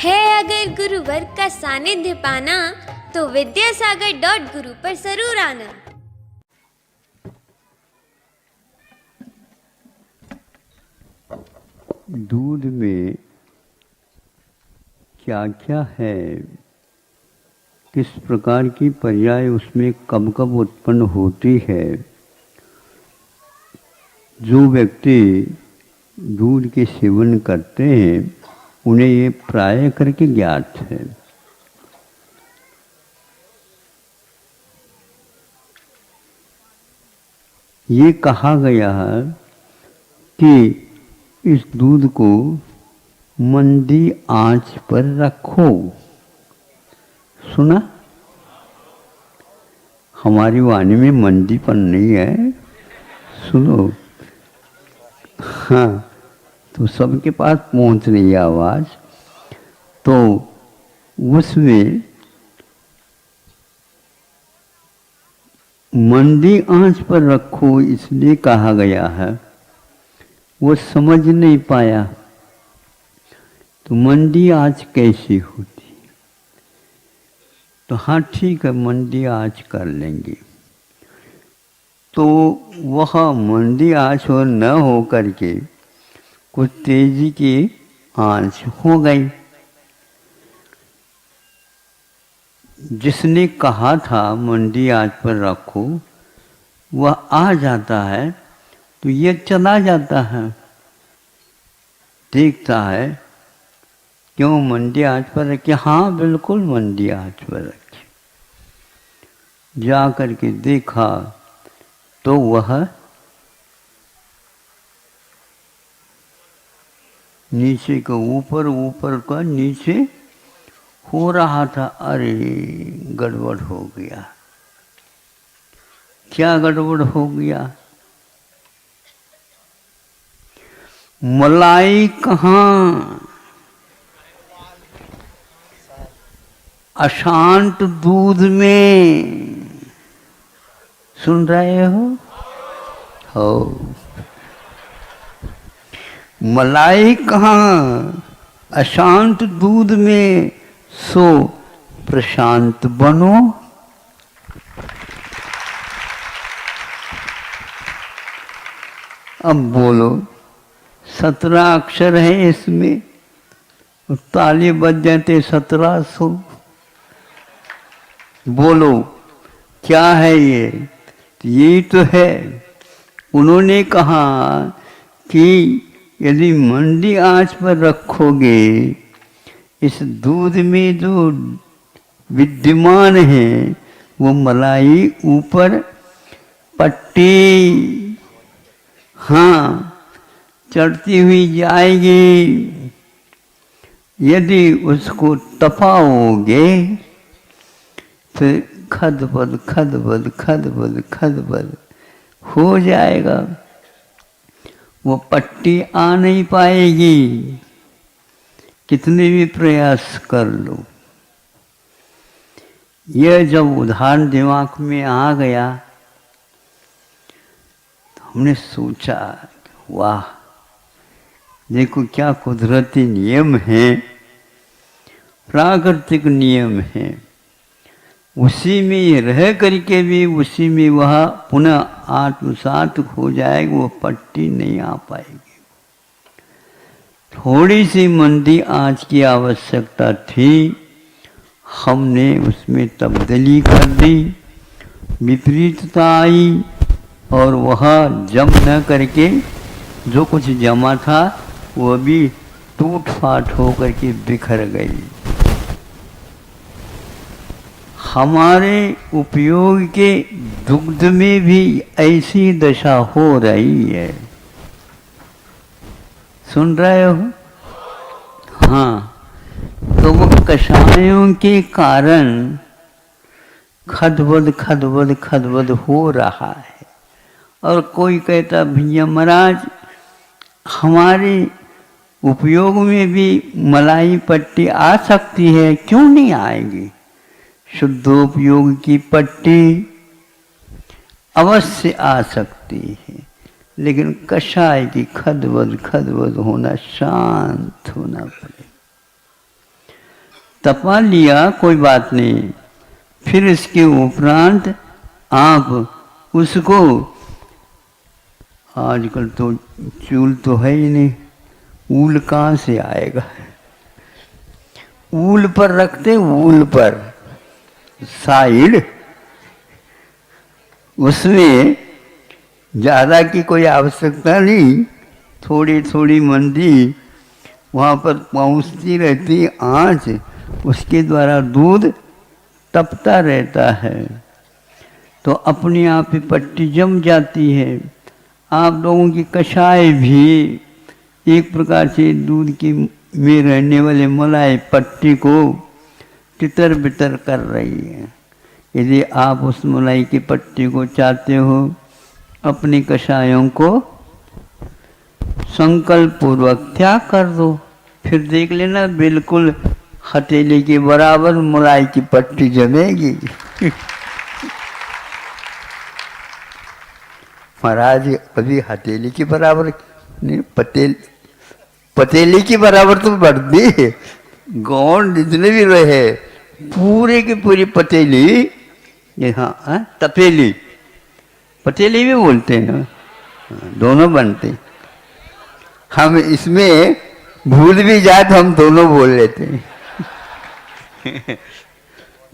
है अगर गुरुवर का सानिध्य पाना तो विद्यासागर.गुरु पर जरूर आना। दूध में क्या क्या है, किस प्रकार की पर्याय उसमें कब कब उत्पन्न होती है, जो व्यक्ति दूध के सेवन करते हैं उन्हें ये प्राय करके ज्ञात है। ये कहा गया है कि इस दूध को मंदी आंच पर रखो। सुना? हमारी वाणी में मंदीपन नहीं है, सुनो। हाँ, तो सबके पास पहुंच रही है आवाज। तो उसमें मंदी आंच पर रखो इसलिए कहा गया है। वो समझ नहीं पाया तो मंदी आंच कैसी होती, तो हाँ ठीक है मंदी आंच कर लेंगे। तो वह मंदी आंच और न हो करके कुछ तेजी की आंच हो गई। जिसने कहा था मंदी आंच पर रखो वह आ जाता है तो ये चला जाता है, देखता है क्यों मंदी आंच पर रखी। हाँ बिल्कुल मंदी आंच पर रखी। जा करके देखा तो वह नीचे का ऊपर, ऊपर का नीचे हो रहा था। अरे गड़बड़ हो गया। क्या गड़बड़ हो गया? मलाई कहाँ? अशांत दूध में। सुन रहे हो? मलाई कहाँ? अशांत दूध में, सो प्रशांत बनो। अब बोलो, 17 अक्षर है इसमें, ताली बज जाते 1700। बोलो क्या है ये? ये तो है। उन्होंने कहा कि यदि मंदी आंच पर रखोगे इस दूध में जो विद्यमान है वो मलाई ऊपर पट्टी, हाँ, चढ़ती हुई जाएगी। यदि उसको तपाओगे तो खदबद खदबद खदबद खदबद हो जाएगा। वो पट्टी आ नहीं पाएगी, कितने भी प्रयास कर लो। यह जब उदाहरण दिमाग में आ गया तो हमने सोचा वाह, देखो क्या कुदरती नियम है, प्राकृतिक नियम है। उसी में रह करके भी उसी में वह पुनः आत्मसात हो जाएगी, वो पट्टी नहीं आ पाएगी। थोड़ी सी मंदी आंच की आवश्यकता थी, हमने उसमें तब्दीली कर दी, विपरीतता आई और वह जम न करके जो कुछ जमा था वो भी टूट फाट हो करके बिखर गई। हमारे उपयोग के दुग्ध में भी ऐसी दशा हो रही है। सुन रहे हो? हाँ, तो वो कषायों के कारण खदबद खदबद खदबद हो रहा है। और कोई कहता भैया महाराज हमारे उपयोग में भी मलाई पट्टी आ सकती है, क्यों नहीं आएगी? शुद्धोपयोग की पट्टी अवश्य आ सकती है, लेकिन कषाय की खदबद खदबद होना, शांत होना पड़े। तपा लिया कोई बात नहीं, फिर इसके उपरांत आप उसको, आजकल तो चूल तो है ही नहीं, ऊल कहाँ से आएगा, ऊल पर रखते, ऊल पर साइड, उसमें ज़्यादा की कोई आवश्यकता नहीं, थोड़ी थोड़ी मंदी वहाँ पर पहुँचती रहती आँच, उसके द्वारा दूध तपता रहता है, तो अपने आप ही पट्टी जम जाती है। आप लोगों की कषाय भी एक प्रकार से दूध की में रहने वाले मलाई पट्टी को तितर बितर कर रही है। यदि आप उस मलाई की पट्टी को चाहते हो, अपनी कषायों को संकल्प पूर्वक त्याग कर दो, फिर देख लेना बिल्कुल हथेली के बराबर मलाई की पट्टी जमेगी। महाराज कभी हथेली के बराबर नहीं, पतेली के बराबर तो बढ़ती है, गौंड जितने भी रहे पूरे की पूरी पतेली, ये हाँ तपेली, पतेली भी बोलते हैं, दोनों बनते। हम इसमें भूल भी जाए तो हम दोनों बोल लेते हैं।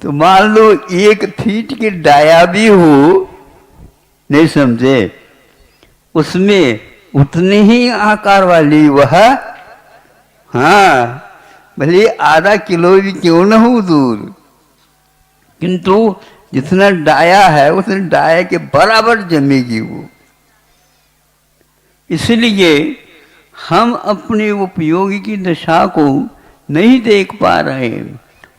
तो मान लो 1 फीट की डाया भी हो, नहीं समझे, उसमें उतनी ही आकार वाली वह, हाँ भले आधा किलो भी क्यों न हो दूर, किंतु जितना डाया है उतने डाया के बराबर जमेगी वो। इसलिए हम अपने उपयोगी की दशा को नहीं देख पा रहे,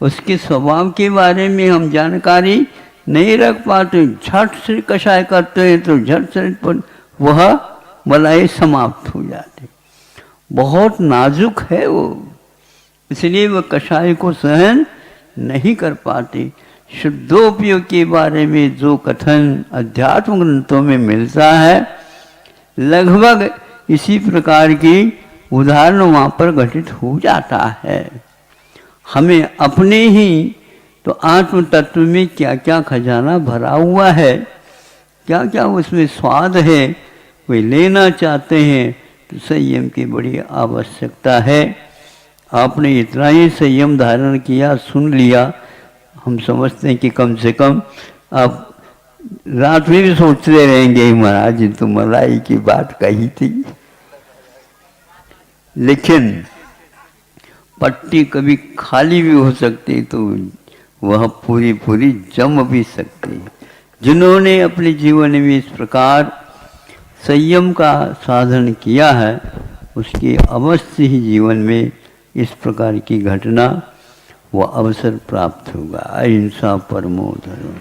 उसके स्वभाव के बारे में हम जानकारी नहीं रख पाते, झट से कषाय करते हैं तो झट से वह मलाई समाप्त हो जाती, बहुत नाजुक है वो, इसलिए वह कषाय को सहन नहीं कर पाते। शुद्धोपयोग के बारे में जो कथन अध्यात्म ग्रंथों में मिलता है, लगभग इसी प्रकार की उदाहरण वहाँ पर घटित हो जाता है। हमें अपने ही तो आत्म तत्व में क्या क्या खजाना भरा हुआ है, क्या क्या उसमें स्वाद है, वे लेना चाहते हैं तो संयम की बड़ी आवश्यकता है। आपने इतना ही संयम धारण किया, सुन लिया, हम समझते हैं कि कम से कम आप रात में भी सोचते रहेंगे महाराज जी तो मलाई की बात कही थी। लेकिन पट्टी कभी खाली भी हो सकती तो वह पूरी पूरी जम भी सकती। जिन्होंने अपने जीवन में इस प्रकार संयम का साधन किया है, उसके अवश्य ही जीवन में इस प्रकार की घटना व अवसर प्राप्त होगा। अहिंसा परमो धर्म।